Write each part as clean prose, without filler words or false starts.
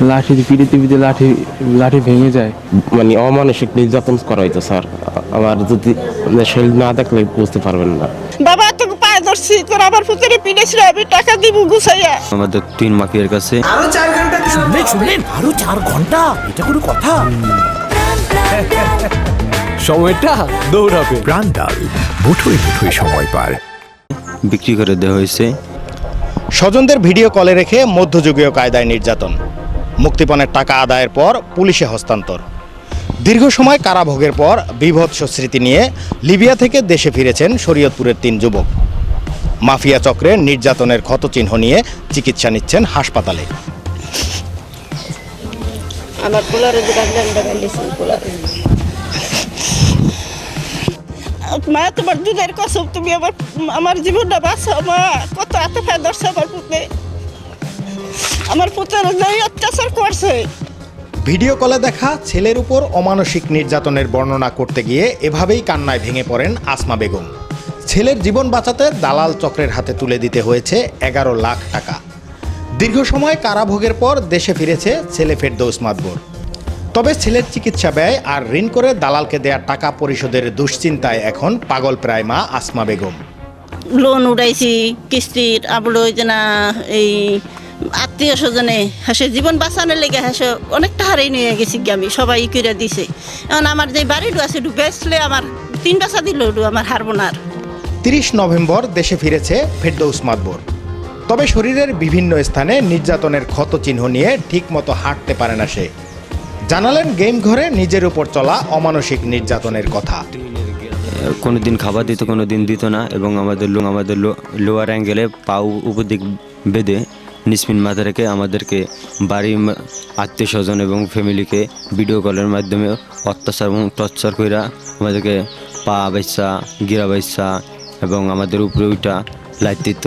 লাঠি পিড়িতে লাঠি লাঠি ভেঙে যায়। মানে অমানসিক নির্যাতন করা হইতো স্যার। আমার যদি শরীর না দেখলে বুঝতে পারবেন না। বাবা তোকে পায়ে ধরছি, তোর আবার পুকুরে পিনেছিল, আমি টাকা দিব গুছাইয়া। আমাদের 3 মাফিয়ার কাছে আরো 4 ঘন্টা শুনলেন আরো 4 ঘন্টা, এটা কোনো কথা? সময়টা দৌড়াবে। প্রাণডাল মুঠোয় মুঠোয় সময় পার বিক্রি করে দেওয়া হয়েছে। স্বজনদের ভিডিও কলে রেখে মধ্যযুগীয় কায়দায় নির্যাতন, মুক্তিপণের টাকা আদায়ের পর পুলিশে হস্তান্তর। দীর্ঘ সময় কারাভোগের পর বীভৎস স্মৃতি নিয়ে লিবিয়া থেকে দেশে ফিরেছেন শরীয়তপুরের 3 যুবক। মাফিয়া চক্রের নির্যাতনের ক্ষতচিহ্ন নিয়ে চিকিৎসা নিচ্ছেন হাসপাতালে। আমার পোলারে মা, তোমার দুধের কসম, তুমি আমার জীবনটা বাঁচাও মা। কত এত ফায় ধরছে আমার পুতে, আমার পুতের অত্যাচার করছে। ভিডিও কলে দেখা ছেলের উপর অমানসিক নির্যাতনের বর্ণনা করতে গিয়ে এভাবেই কান্নায় ভেঙে পড়েন আসমা বেগম। ছেলের জীবন বাঁচাতে দালাল চক্রের হাতে তুলে দিতে হয়েছে 11 লাখ টাকা। দীর্ঘ সময় কারাভোগের পর দেশে ফিরেছে ছেলে ফেরদৌস মাদবর। তবে ছেলের চিকিৎসা ব্যয় আর ঋণ করে দালালকে দেয়া টাকা পরিশোধের দুশ্চিন্তায় এখন পাগল প্রায় মা আসমা বেগম। লোন উড়াইছি কিস্তির, আবার ওই যে না এই আত্মীয় স্বজনে হাসে জীবন বাঁচানোর লেগে হাসে অনেকটা হারিয়ে নিয়ে গেছি আমি, সবাই করে দিছে। এখন আমার যে বাড়িটা আছে বেচলে আমার 3 বাচ্চা দিল, আমার হারবো না। 30 নভেম্বর দেশে ফিরেছে ফেরদৌস মাদবর। তবে শরীরের বিভিন্ন স্থানে নির্যাতনের ক্ষতচিহ্ন নিয়ে ঠিকমতো হাঁটতে পারে না সে। জানালেন গেম ঘরে নিজের উপর চলা অমানসিক নির্যাতনের কথা। কোনোদিন খাবার দিত, কোনোদিন দিত না, এবং আমাদের লোয়ার অ্যাঙ্গেলে পা উপর দিক বেঁধে নিসমিন মাথা রেখে আমাদেরকে বাড়ি আত্মীয় স্বজন এবং ফ্যামিলিকে ভিডিও কলের মাধ্যমে অত্যাচার এবং টর্চার কইরা আমাদেরকে পা বাইসা, গিরা বাইসা এবং আমাদের উপরে ওইটা লাইট দিত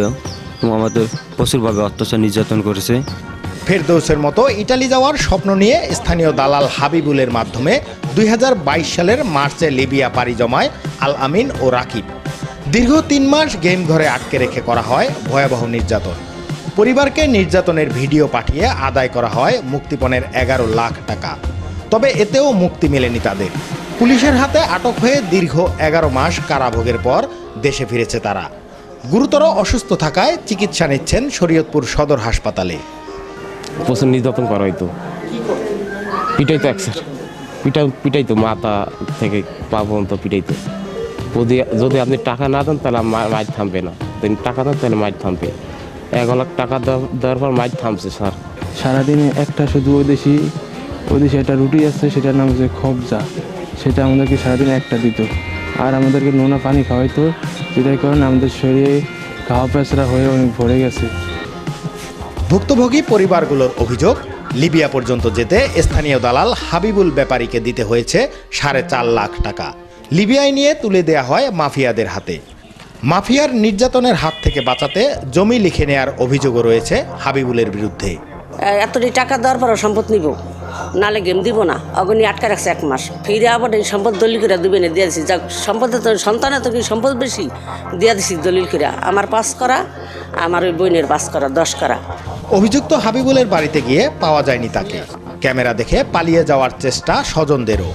এবং আমাদের প্রচুরভাবে অত্যাচার নির্যাতন করেছে। ফেরদৌসের মতো ইটালি যাওয়ার স্বপ্ন নিয়ে স্থানীয় দালাল হাবিবুলের মাধ্যমে 2022 সালের মার্চে লিবিয়া পাড়ি জমায় আল আমিন ও রাকিব। দীর্ঘ 3 মাস গেম ঘরে আটকে রেখে করা হয় ভয়াবহ নির্যাতন। পরিবারকে নির্যাতনের ভিডিও পাঠিয়ে আদায় করা হয় মুক্তিপণের 11 লাখ টাকা। তবে এতেও মুক্তি মেলেনি তাদের। পুলিশের হাতে আটক হয়ে দীর্ঘ 11 মাস কারাভোগের পর দেশে ফিরেছে তারা। গুরুতর অসুস্থ থাকায় চিকিৎসা নিচ্ছেন শরীয়তপুর সদর হাসপাতালে। প্রচুর নির্যাতন করা হইতো, পিটাইতো একসার, পিটাইতো মাথা থেকে পা পর্যন্ত পিটাইতো। যদি আপনি টাকা না দেন তাহলে মাইট থামবে না, টাকা দেন তাহলে মাইট থামবে। 1 লাখ টাকা দেওয়ার পর মাইট থামছে স্যার। সারাদিনে একটা শুধু ওই দেশি একটা রুটি আছে, সেটার নাম হচ্ছে খবজা, সেটা আমাদেরকে সারাদিনে একটা দিত। আর আমাদেরকে নোনা পানি খাওয়াইতো, যেটার কারণে আমাদের শরীরে ঘাও পেঁচড়া হয়ে অনেক ভরে গেছে। ভুক্তভোগী পরিবারগুলোর অভিযোগ, লিবিয়া পর্যন্ত যেতে স্থানীয় দালাল হাবিবুল ব্যাপারীকে দিতে হয়েছে 4.5 লাখ টাকা। লিবিয়ায় নিয়ে তুলে দেয়া হয় মাফিয়াদের হাতে। মাফিয়ার নির্যাতনের হাত থেকে বাঁচাতে জমি লিখে নেয়ার অভিযোগও রয়েছে হাবিবুলের বিরুদ্ধে। এতটি টাকা দেওয়ার পরও সম্পদ নিব, নালে গেম দিব না, অগনি আটকা রাখছে 1 মাস। ফিরে আবার এই সম্পদ দলিল করে দিবে না, দিয়ে দিছি। যাক সম্পদে তো সন্তানে তো কি সম্পদ বেশি, দিয়ে দিছি দলিল করে। আমার পাস করা, আমার ওই বোনের পাস করা 10 করা। অভিযুক্ত হাবিবুলের বাড়িতে গিয়ে পাওয়া যায়নি তাকে। ক্যামেরা দেখে পালিয়ে যাওয়ার চেষ্টা স্বজনদেরও।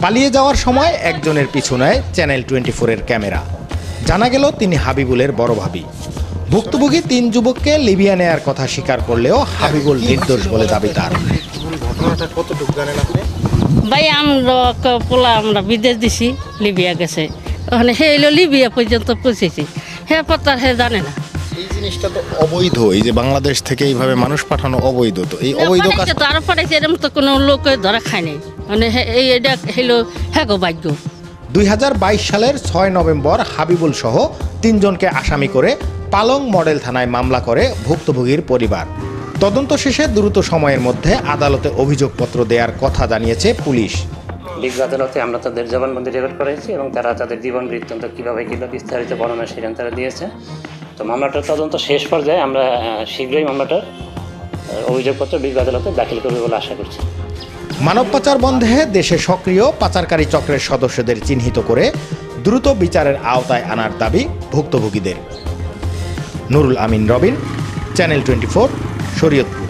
পালিয়ে যাওয়ার সময় একজনের পিছু নেয় চ্যানেল 24-এর ক্যামেরা। জানা গেল তিনি হাবিবুলের বড় ভাবি। ভুক্তভোগী 3 যুবককে লিবিয়া নেয়ার কথা স্বীকার করলেও হাবিবুল নির্দোষ বলে দাবি তার। ভাই আমরা বিদেশ দিছি, লিবিয়া গেছে, ওখানে হে এলো লিবিয়া পর্যন্ত পৌঁছেছি, হে পতার হে জানে না। এই জিনিসটা তো অবৈধ, এই যে বাংলাদেশ থেকে এইভাবে মানুষ পাঠানো অবৈধ। তো এই অবৈধ কাজ তো আরো পাঠাইছে, এরকম তো কোনো লোক ধরা খায় নাই, মানে এটা হইলো হ্যাঁ গো ভাগ্য। 2022 সালের 6 নভেম্বর হাবিবুল সহ 3 জনকে আসামি করে পালং মডেল থানায় মামলা করে ভুক্তভোগীর পরিবার। তদন্ত শেষে দ্রুত সময়ের মধ্যে আদালতে অভিযোগপত্র দেওয়ার কথা জানিয়েছে পুলিশ। লিগ আদালতে আমরা তাদের জবানবন্দি রেকর্ড করেছি এবং তারা তাদের জীবন বৃত্তান্ত কীভাবে বিস্তারিত বর্ণনা সেখানে তারা দিয়েছে। তো মামলাটার তদন্ত শেষ পর্যায়ে আমরা শীঘ্রই মামলাটার অভিযোগপত্র লিগ আদালতে দাখিল করবে বলে আশা করছি। মানব পাচার বন্ধে দেশে সক্রিয় পাচারকারী চক্রের সদস্যদের চিহ্নিত করে দ্রুত বিচারের আওতায় আনার দাবি ভুক্তভোগীদের। নুরুল আমিন রবিন, চ্যানেল 24, শরীয়তপুর।